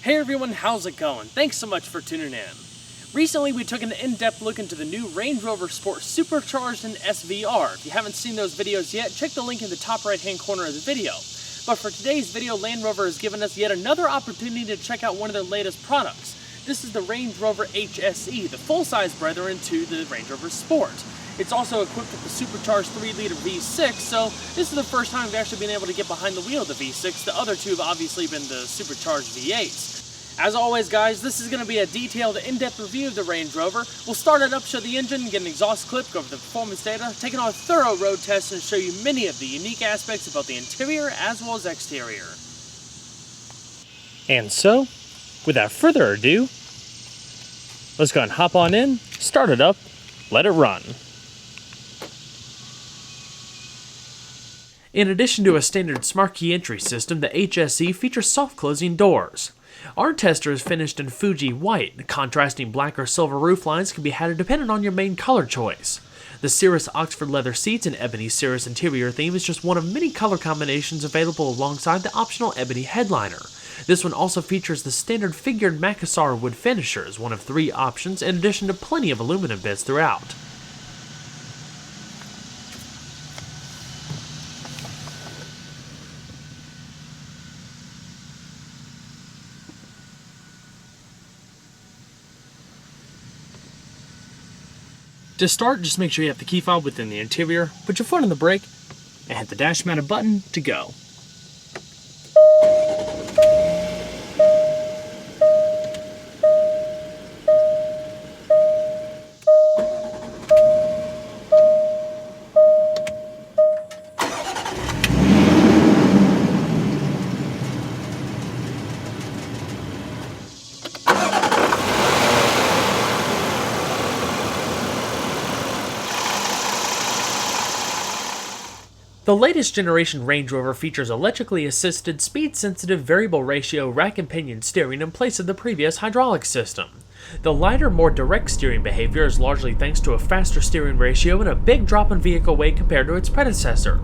Hey everyone, how's it going? Thanks so much for tuning in. Recently we took an in-depth look into the new Range Rover Sport Supercharged and SVR. If you haven't seen those videos yet, check the link in the top right hand corner of the video. But for today's video, Land Rover has given us yet another opportunity to check out one of their latest products. This is the Range Rover HSE, the full-size brethren to the Range Rover Sport. It's also equipped with the Supercharged 3-liter V6, so this is the first time we've actually been able to get behind the wheel of the V6. The other two have obviously been the Supercharged V8s. As always guys, this is going to be a detailed, in-depth review of the Range Rover. We'll start it up, show the engine, get an exhaust clip, go over the performance data, take it on a thorough road test, and show you many of the unique aspects of both the interior as well as exterior. And so, without further ado, let's go and hop on in, start it up, let it run. In addition to a standard smart key entry system, the HSE features soft closing doors. Our tester is finished in Fuji white. Contrasting black or silver roof lines can be added depending on your main color choice. The Cirrus Oxford leather seats and ebony Cirrus interior theme is just one of many color combinations available alongside the optional ebony headliner. This one also features the standard figured Macassar wood finishers, one of 3 options, in addition to plenty of aluminum bits throughout. To start, just make sure you have the key fob within the interior, put your foot on the brake, and hit the dash mounted button to go. The latest generation Range Rover features electrically assisted, speed-sensitive variable ratio rack and pinion steering in place of the previous hydraulic system. The lighter, more direct steering behavior is largely thanks to a faster steering ratio and a big drop in vehicle weight compared to its predecessor.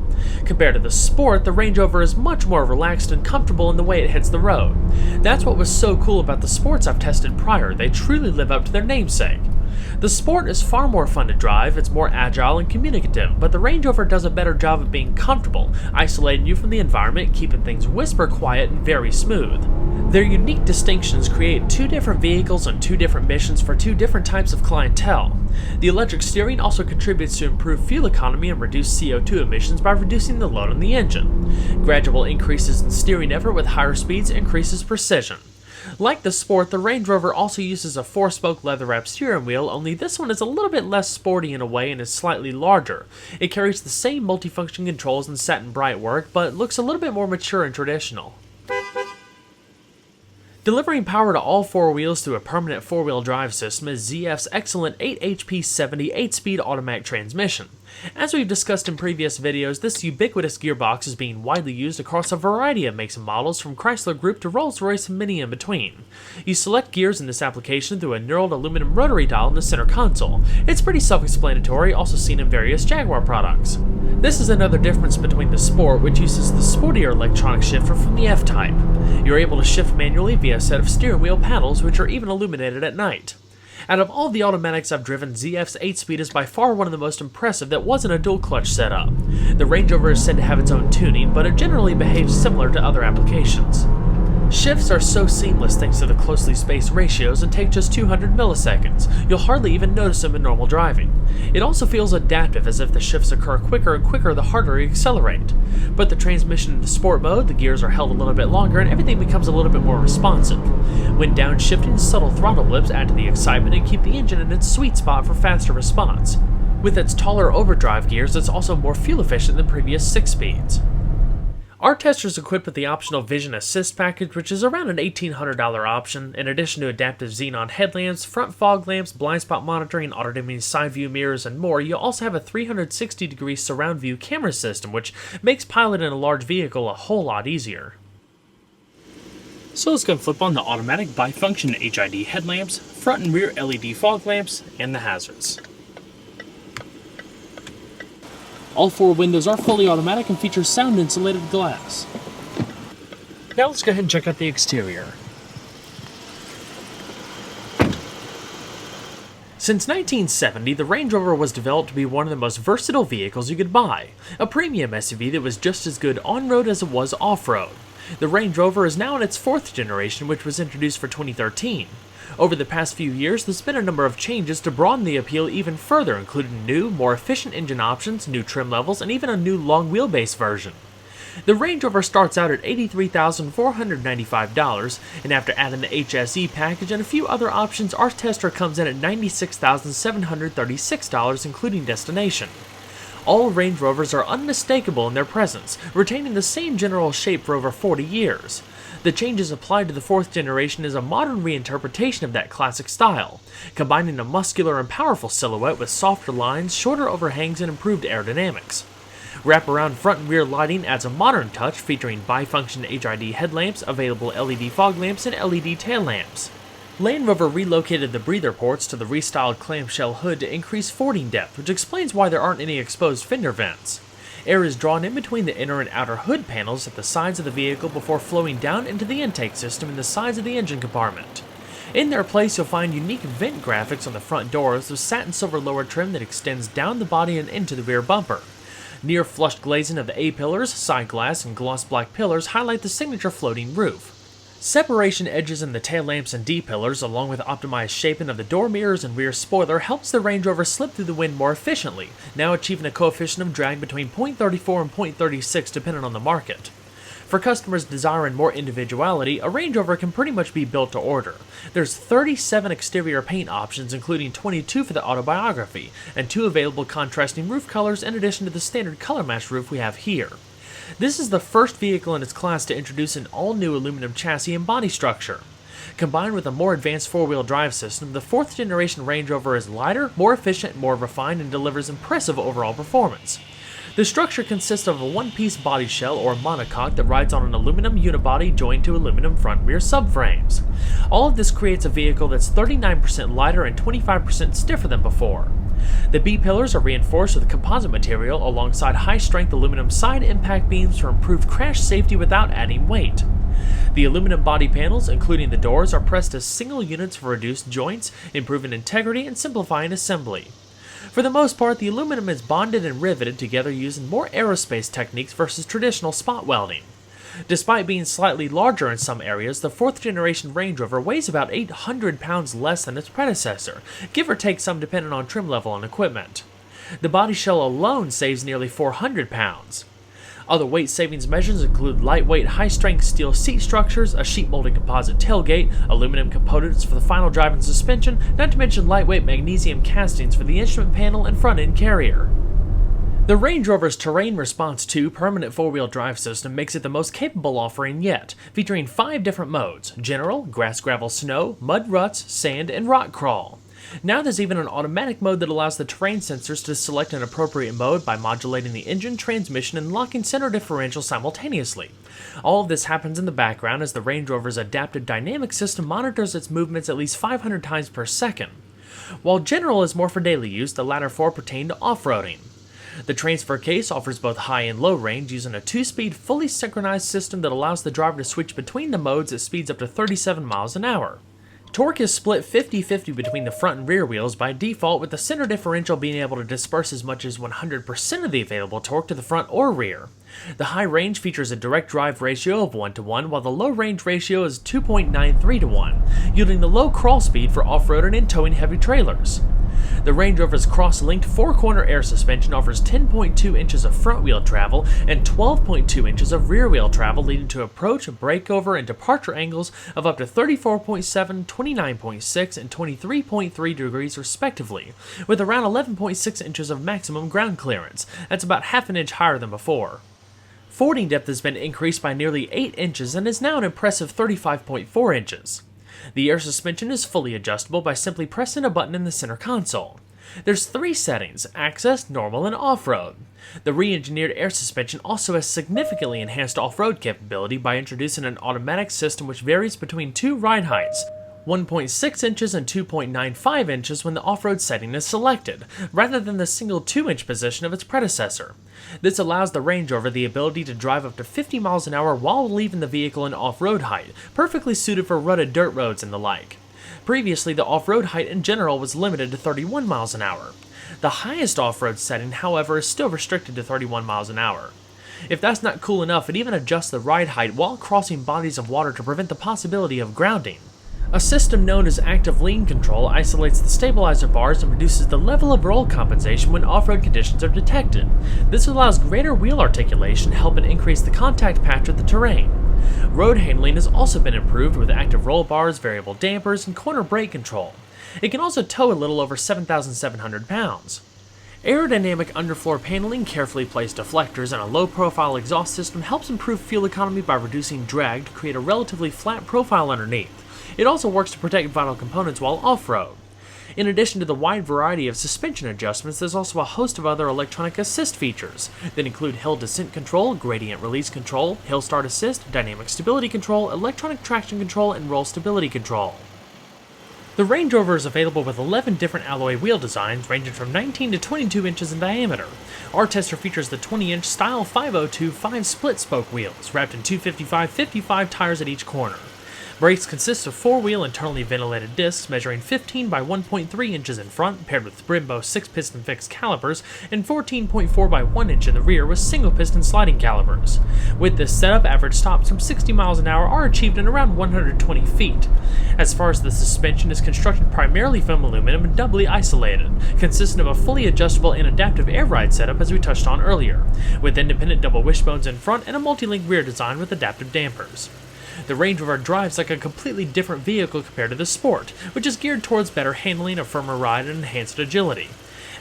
Compared to the Sport, the Range Rover is much more relaxed and comfortable in the way it hits the road. That's what was so cool about the Sports I've tested prior. They truly live up to their namesake. The Sport is far more fun to drive, it's more agile and communicative, but the Range Rover does a better job of being comfortable, isolating you from the environment, keeping things whisper quiet and very smooth. Their unique distinctions create 2 different vehicles and 2 different missions for 2 different types of clientele. The electric steering also contributes to improved fuel economy and reduced CO2 emissions by reducing the load on the engine. Gradual increases in steering effort with higher speeds increases precision. Like the Sport, the Range Rover also uses a 4-spoke leather-wrapped steering wheel, only this one is a little bit less sporty in a way and is slightly larger. It carries the same multifunction controls and satin bright work, but looks a little bit more mature and traditional. Delivering power to all 4 wheels through a permanent 4-wheel drive system is ZF's excellent 8HP70 8-speed automatic transmission. As we've discussed in previous videos, this ubiquitous gearbox is being widely used across a variety of makes and models from Chrysler Group to Rolls-Royce and many in between. You select gears in this application through a knurled aluminum rotary dial in the center console. It's pretty self-explanatory, also seen in various Jaguar products. This is another difference between the Sport, which uses the sportier electronic shifter from the F-Type. You're able to shift manually via a set of steering wheel panels, which are even illuminated at night. Out of all the automatics I've driven, ZF's 8-speed is by far one of the most impressive that wasn't a dual-clutch setup. The Range Rover is said to have its own tuning, but it generally behaves similar to other applications. Shifts are so seamless thanks to the closely spaced ratios and take just 200 milliseconds. You'll hardly even notice them in normal driving. It also feels adaptive, as if the shifts occur quicker and quicker the harder you accelerate. Put the transmission into sport mode, the gears are held a little bit longer and everything becomes a little bit more responsive. When downshifting, subtle throttle blips add to the excitement and keep the engine in its sweet spot for faster response. With its taller overdrive gears, it's also more fuel efficient than previous 6-speeds. Our tester is equipped with the optional Vision Assist package, which is around an $1,800 option. In addition to adaptive xenon headlamps, front fog lamps, blind spot monitoring, auto-dimming side view mirrors, and more, you'll also have a 360-degree surround view camera system, which makes piloting a large vehicle a whole lot easier. So let's go and flip on the automatic bifunction HID headlamps, front and rear LED fog lamps, and the hazards. All 4 windows are fully automatic and feature sound-insulated glass. Now let's go ahead and check out the exterior. Since 1970, the Range Rover was developed to be one of the most versatile vehicles you could buy, a premium SUV that was just as good on-road as it was off-road. The Range Rover is now in its 4th generation, which was introduced for 2013. Over the past few years, there's been a number of changes to broaden the appeal even further, including new, more efficient engine options, new trim levels, and even a new long wheelbase version. The Range Rover starts out at $83,495, and after adding the HSE package and a few other options, our tester comes in at $96,736, including destination. All Range Rovers are unmistakable in their presence, retaining the same general shape for over 40 years. The changes applied to the 4th generation is a modern reinterpretation of that classic style, combining a muscular and powerful silhouette with softer lines, shorter overhangs, and improved aerodynamics. Wraparound front and rear lighting adds a modern touch, featuring bifunction HID headlamps, available LED fog lamps, and LED tail lamps. Land Rover relocated the breather ports to the restyled clamshell hood to increase fording depth, which explains why there aren't any exposed fender vents. Air is drawn in between the inner and outer hood panels at the sides of the vehicle before flowing down into the intake system in the sides of the engine compartment. In their place, you'll find unique vent graphics on the front doors with satin silver lower trim that extends down the body and into the rear bumper. Near flush glazing of the A-pillars, side glass, and gloss black pillars highlight the signature floating roof. Separation edges in the tail lamps and D-pillars, along with optimized shaping of the door mirrors and rear spoiler, helps the Range Rover slip through the wind more efficiently, now achieving a coefficient of drag between 0.34 and 0.36 depending on the market. For customers desiring more individuality, a Range Rover can pretty much be built to order. There's 37 exterior paint options, including 22 for the Autobiography, and 2 available contrasting roof colors in addition to the standard color match roof we have here. This is the first vehicle in its class to introduce an all-new aluminum chassis and body structure. Combined with a more advanced 4-wheel drive system, the 4th generation Range Rover is lighter, more efficient, more refined, and delivers impressive overall performance. The structure consists of a one-piece body shell or monocoque that rides on an aluminum unibody joined to aluminum front-rear subframes. All of this creates a vehicle that's 39% lighter and 25% stiffer than before. The B-pillars are reinforced with composite material alongside high-strength aluminum side impact beams for improved crash safety without adding weight. The aluminum body panels, including the doors, are pressed as single units for reduced joints, improving integrity and simplifying assembly. For the most part, the aluminum is bonded and riveted together using more aerospace techniques versus traditional spot welding. Despite being slightly larger in some areas, the 4th generation Range Rover weighs about 800 pounds less than its predecessor, give or take some depending on trim level and equipment. The body shell alone saves nearly 400 pounds. Other weight savings measures include lightweight, high-strength steel seat structures, a sheet-molded composite tailgate, aluminum components for the final drive and suspension, not to mention lightweight magnesium castings for the instrument panel and front-end carrier. The Range Rover's Terrain Response 2 permanent 4-wheel drive system makes it the most capable offering yet, featuring 5 different modes: General, Grass, Gravel, Snow, Mud, Ruts, Sand, and Rock Crawl. Now there's even an automatic mode that allows the terrain sensors to select an appropriate mode by modulating the engine, transmission, and locking center differential simultaneously. All of this happens in the background as the Range Rover's adaptive dynamic system monitors its movements at least 500 times per second. While General is more for daily use, the latter 4 pertain to off-roading. The transfer case offers both high and low range using a 2-speed fully synchronized system that allows the driver to switch between the modes at speeds up to 37 miles an hour. Torque is split 50-50 between the front and rear wheels by default, with the center differential being able to disperse as much as 100% of the available torque to the front or rear. The high range features a direct drive ratio of 1:1, while the low range ratio is 2.93:1, yielding the low crawl speed for off-roading and towing heavy trailers. The Range Rover's cross-linked 4-corner air suspension offers 10.2 inches of front-wheel travel and 12.2 inches of rear-wheel travel, leading to approach, breakover, and departure angles of up to 34.7, 29.6, and 23.3 degrees respectively, with around 11.6 inches of maximum ground clearance. That's about half an inch higher than before. Fording depth has been increased by nearly 8 inches and is now an impressive 35.4 inches. The air suspension is fully adjustable by simply pressing a button in the center console. There's 3 settings: Access, Normal, and Off-Road. The re-engineered air suspension also has significantly enhanced off-road capability by introducing an automatic system which varies between 2 ride heights, 1.6 inches and 2.95 inches when the off-road setting is selected, rather than the single 2-inch position of its predecessor. This allows the Range Rover the ability to drive up to 50 miles an hour while leaving the vehicle in off-road height, perfectly suited for rutted dirt roads and the like. Previously, the off-road height in general was limited to 31 miles an hour. The highest off-road setting, however, is still restricted to 31 miles an hour. If that's not cool enough, it even adjusts the ride height while crossing bodies of water to prevent the possibility of grounding. A system known as active lean control isolates the stabilizer bars and reduces the level of roll compensation when off-road conditions are detected. This allows greater wheel articulation, helping increase the contact patch with the terrain. Road handling has also been improved with active roll bars, variable dampers, and corner brake control. It can also tow a little over 7,700 pounds. Aerodynamic underfloor paneling, carefully placed deflectors, and a low-profile exhaust system helps improve fuel economy by reducing drag to create a relatively flat profile underneath. It also works to protect vital components while off-road. In addition to the wide variety of suspension adjustments, there's also a host of other electronic assist features that include hill descent control, gradient release control, hill start assist, dynamic stability control, electronic traction control, and roll stability control. The Range Rover is available with 11 different alloy wheel designs ranging from 19 to 22 inches in diameter. Our tester features the 20-inch Style 502 5-split spoke wheels, wrapped in 255/55 tires at each corner. Brakes consist of 4-wheel internally ventilated discs measuring 15 by 1.3 inches in front, paired with Brembo 6-piston fixed calipers, and 14.4 by 1 inch in the rear with single-piston sliding calipers. With this setup, average stops from 60 miles an hour are achieved in around 120 feet. As far as the suspension is constructed primarily from aluminum and doubly isolated, consisting of a fully adjustable and adaptive air ride setup as we touched on earlier, with independent double wishbones in front and a multi-link rear design with adaptive dampers. The Range Rover drives like a completely different vehicle compared to the Sport, which is geared towards better handling, a firmer ride, and enhanced agility.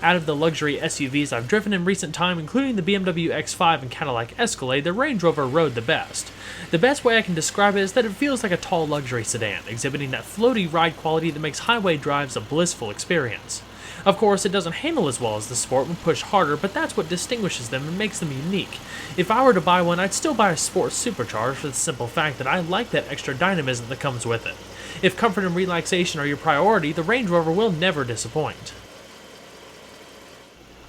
Out of the luxury SUVs I've driven in recent time, including the BMW X5 and Cadillac Escalade, the Range Rover rode the best. The best way I can describe it is that it feels like a tall luxury sedan, exhibiting that floaty ride quality that makes highway drives a blissful experience. Of course, it doesn't handle as well as the Sport when pushed harder, but that's what distinguishes them and makes them unique. If I were to buy one, I'd still buy a Sport Supercharged for the simple fact that I like that extra dynamism that comes with it. If comfort and relaxation are your priority, the Range Rover will never disappoint.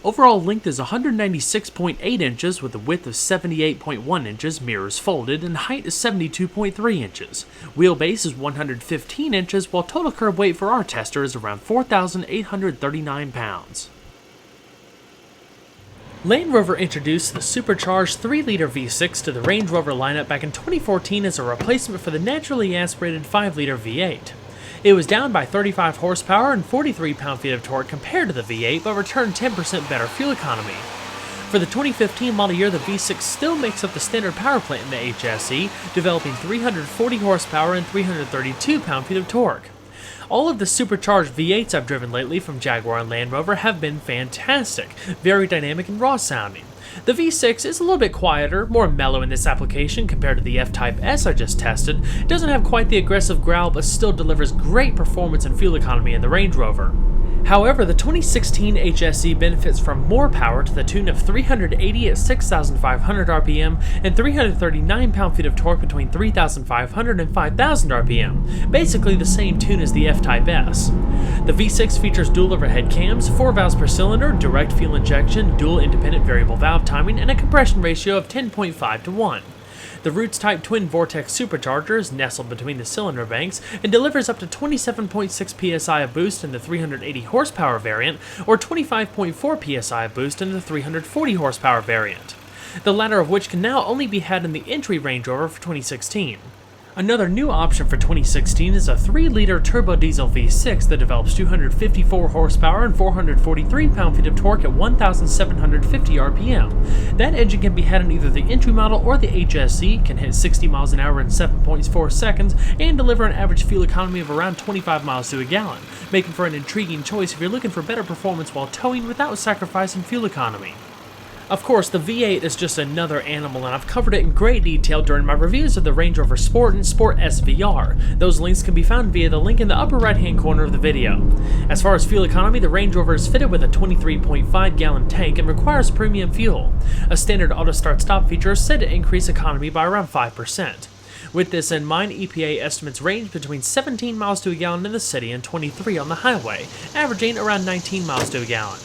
Overall length is 196.8 inches with a width of 78.1 inches, mirrors folded, and height is 72.3 inches. Wheelbase is 115 inches, while total curb weight for our tester is around 4,839 pounds. Land Rover introduced the Supercharged 3-liter V6 to the Range Rover lineup back in 2014 as a replacement for the naturally aspirated 5-liter V8. It was down by 35 horsepower and 43 pound-feet of torque compared to the V8, but returned 10% better fuel economy. For the 2015 model year, the V6 still makes up the standard power plant in the HSE, developing 340 horsepower and 332 pound-feet of torque. All of the supercharged V8s I've driven lately from Jaguar and Land Rover have been fantastic, very dynamic and raw sounding. The V6 is a little bit quieter, more mellow in this application compared to the F-Type S I just tested. It doesn't have quite the aggressive growl, but still delivers great performance and fuel economy in the Range Rover. However, the 2016 HSE benefits from more power to the tune of 380 at 6,500 RPM and 339 pound-feet of torque between 3,500 and 5,000 RPM, basically the same tune as the F-Type S. The V6 features dual overhead cams, 4 valves per cylinder, direct fuel injection, dual independent variable valve timing, and a compression ratio of 10.5 to 1. The Roots-type twin vortex supercharger is nestled between the cylinder banks and delivers up to 27.6 psi of boost in the 380 horsepower variant or 25.4 psi of boost in the 340 horsepower variant, the latter of which can now only be had in the entry Range Rover for 2016. Another new option for 2016 is a 3-liter turbo diesel V6 that develops 254 horsepower and 443 pound-feet of torque at 1,750 RPM. That engine can be had in either the entry model or the HSE, can hit 60 miles an hour in 7.4 seconds, and deliver an average fuel economy of around 25 miles to a gallon, making for an intriguing choice if you're looking for better performance while towing without sacrificing fuel economy. Of course, the V8 is just another animal, and I've covered it in great detail during my reviews of the Range Rover Sport and Sport SVR. Those links can be found via the link in the upper right-hand corner of the video. As far as fuel economy, the Range Rover is fitted with a 23.5-gallon tank and requires premium fuel. A standard auto start-stop feature is said to increase economy by around 5%. With this in mind, EPA estimates range between 17 miles to a gallon in the city and 23 on the highway, averaging around 19 miles to a gallon.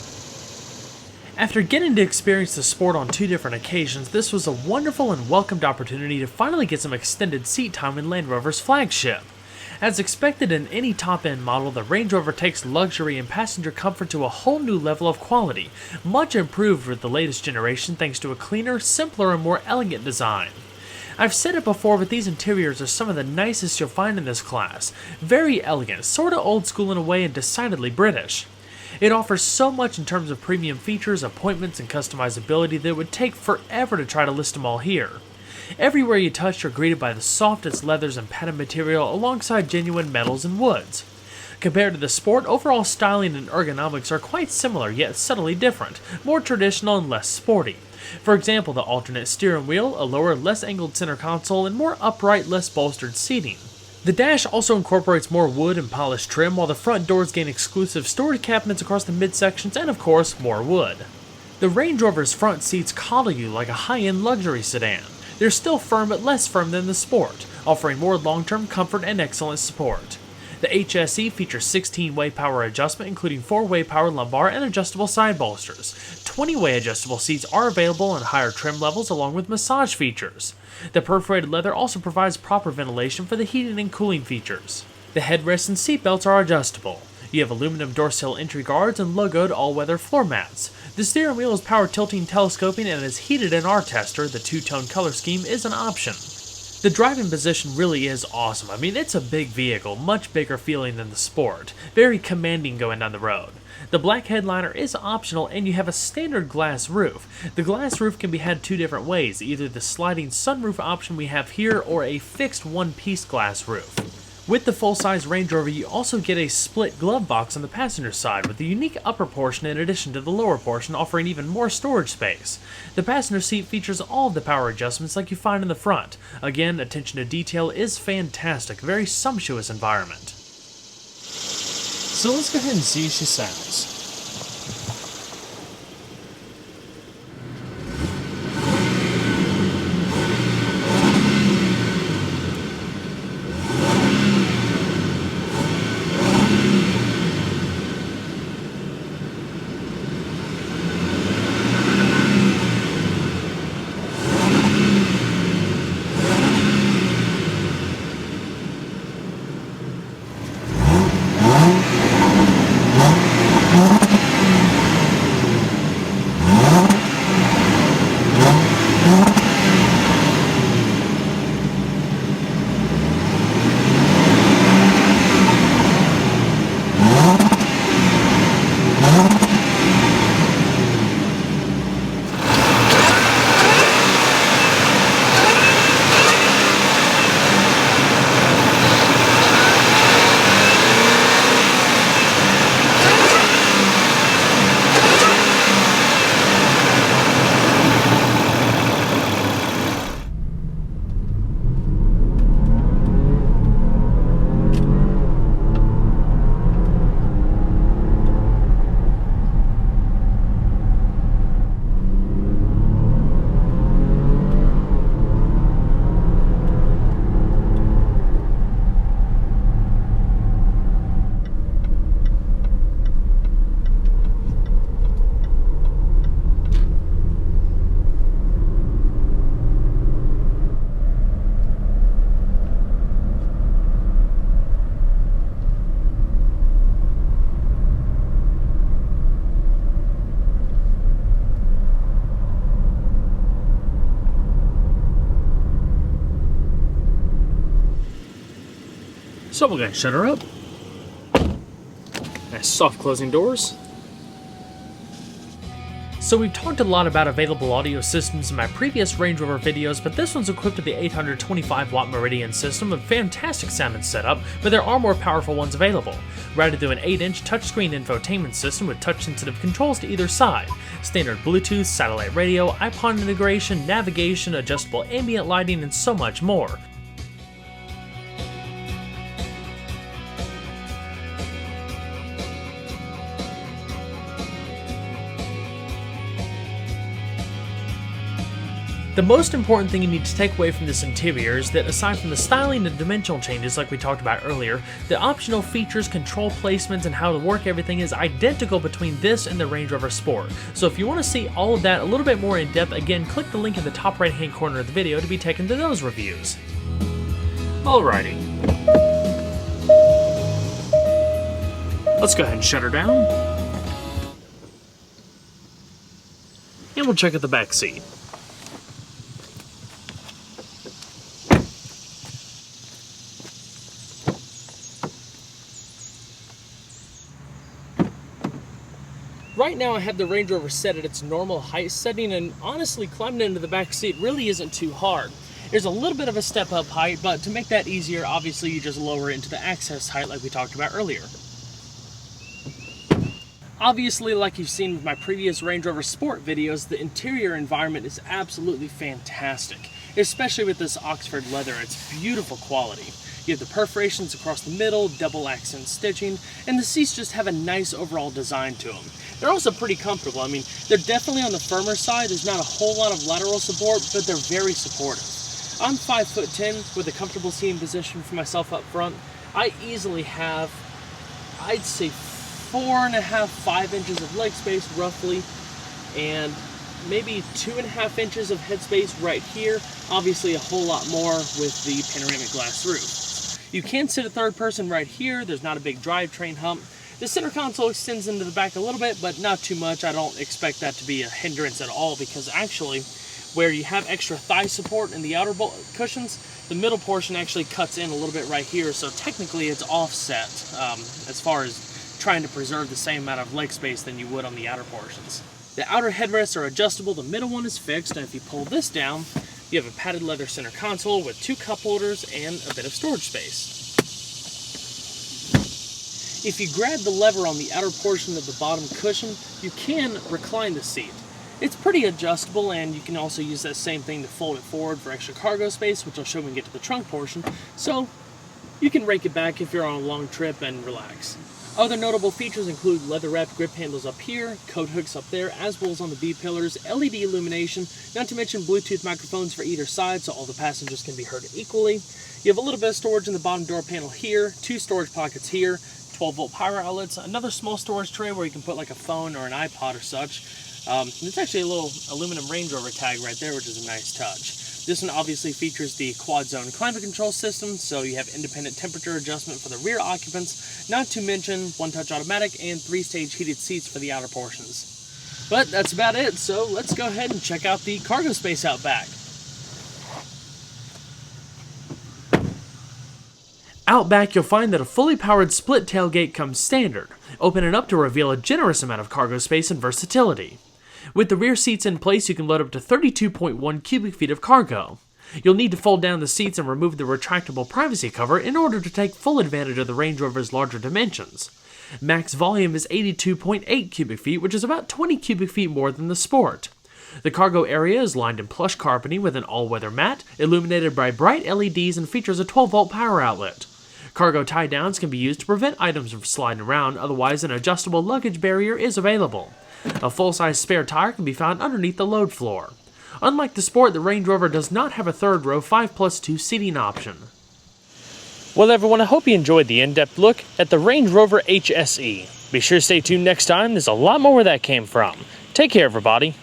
After getting to experience the Sport on 2 different occasions, this was a wonderful and welcomed opportunity to finally get some extended seat time in Land Rover's flagship. As expected in any top-end model, the Range Rover takes luxury and passenger comfort to a whole new level of quality, much improved with the latest generation thanks to a cleaner, simpler, and more elegant design. I've said it before, but these interiors are some of the nicest you'll find in this class. Very elegant, sorta old school in a way, and decidedly British. It offers so much in terms of premium features, appointments, and customizability that it would take forever to try to list them all here. Everywhere you touch, you're greeted by the softest leathers and padded material alongside genuine metals and woods. Compared to the Sport, overall styling and ergonomics are quite similar, yet subtly different, more traditional and less sporty. For example, the alternate steering wheel, a lower, less angled center console, and more upright, less bolstered seating. The dash also incorporates more wood and polished trim, while the front doors gain exclusive storage cabinets across the midsections and, of course, more wood. The Range Rover's front seats coddle you like a high-end luxury sedan. They're still firm but less firm than the Sport, offering more long-term comfort and excellent support. The HSE features 16-way power adjustment, including 4-way power lumbar and adjustable side bolsters. 20-way adjustable seats are available on higher trim levels along with massage features. The perforated leather also provides proper ventilation for the heating and cooling features. The headrests and seatbelts are adjustable. You have aluminum door sill entry guards and logoed all-weather floor mats. The steering wheel is power tilting telescoping and is heated in our tester. The two-tone color scheme is an option. The driving position really is awesome. I mean, it's a big vehicle, much bigger feeling than the Sport. Very commanding going down the road. The black headliner is optional and you have a standard glass roof. The glass roof can be had two different ways, either the sliding sunroof option we have here or a fixed one-piece glass roof. With the full-size Range Rover, you also get a split glove box on the passenger side with a unique upper portion in addition to the lower portion, offering even more storage space. The passenger seat features all of the power adjustments like you find in the front. Again, attention to detail is fantastic, very sumptuous environment. So let's go ahead and see how she sounds. So we're going to shut her up. Nice soft closing doors. So we've talked a lot about available audio systems in my previous Range Rover videos, but this one's equipped with the 825 watt Meridian system, a fantastic sound and setup, but there are more powerful ones available. Routed through an 8-inch touchscreen infotainment system with touch-sensitive controls to either side, standard Bluetooth, satellite radio, iPod integration, navigation, adjustable ambient lighting, and so much more. The most important thing you need to take away from this interior is that aside from the styling and dimensional changes like we talked about earlier, the optional features, control placements, and how to work everything is identical between this and the Range Rover Sport. So if you want to see all of that a little bit more in depth, again, click the link in the top right hand corner of the video to be taken to those reviews. Alrighty. Let's go ahead and shut her down. And we'll check out the back seat. Right now I have the Range Rover set at its normal height setting, and honestly climbing into the back seat really isn't too hard. There's a little bit of a step up height, but to make that easier, obviously you just lower it into the access height like we talked about earlier. Obviously, like you've seen with my previous Range Rover Sport videos, the interior environment is absolutely fantastic, especially with this Oxford leather. It's beautiful quality. You have the perforations across the middle, double accent stitching, and the seats just have a nice overall design to them. They're also pretty comfortable. I mean, they're definitely on the firmer side. There's not a whole lot of lateral support, but they're very supportive. I'm 5'10" with a comfortable seating position for myself up front. I easily have, I'd say 4.5, 5 inches of leg space roughly, and maybe 2.5 inches of headspace right here. Obviously a whole lot more with the panoramic glass roof. You can sit a third person right here. There's not a big drivetrain hump. The center console extends into the back a little bit, but not too much. I don't expect that to be a hindrance at all, because actually where you have extra thigh support in the outer cushions, the middle portion actually cuts in a little bit right here, so technically it's offset as far as trying to preserve the same amount of leg space than you would on the outer portions. The outer headrests are adjustable, the middle one is fixed, and if you pull this down, you have a padded leather center console with 2 cup holders and a bit of storage space. If you grab the lever on the outer portion of the bottom cushion, you can recline the seat. It's pretty adjustable, and you can also use that same thing to fold it forward for extra cargo space, which I'll show when we get to the trunk portion, so you can rake it back if you're on a long trip and relax. Other notable features include leather-wrapped grip handles up here, coat hooks up there, as well as on the B-pillars, LED illumination, not to mention Bluetooth microphones for either side so all the passengers can be heard equally. You have a little bit of storage in the bottom door panel here, 2 storage pockets here, 12-volt power outlets, another small storage tray where you can put like a phone or an iPod or such. It's actually a little aluminum Range Rover tag right there, which is a nice touch. This one obviously features the quad zone climate control system, so you have independent temperature adjustment for the rear occupants, not to mention one-touch automatic and 3-stage heated seats for the outer portions. But that's about it, so let's go ahead and check out the cargo space out back. Out back, you'll find that a fully powered split tailgate comes standard, opening up to reveal a generous amount of cargo space and versatility. With the rear seats in place, you can load up to 32.1 cubic feet of cargo. You'll need to fold down the seats and remove the retractable privacy cover in order to take full advantage of the Range Rover's larger dimensions. Max volume is 82.8 cubic feet, which is about 20 cubic feet more than the Sport. The cargo area is lined in plush carpeting with an all-weather mat, illuminated by bright LEDs, and features a 12-volt power outlet. Cargo tie-downs can be used to prevent items from sliding around, otherwise an adjustable luggage barrier is available. A full-size spare tire can be found underneath the load floor. Unlike the Sport, the Range Rover does not have a third row 5+2 seating option. Well everyone, I hope you enjoyed the in-depth look at the Range Rover HSE. Be sure to stay tuned next time, there's a lot more where that came from. Take care everybody.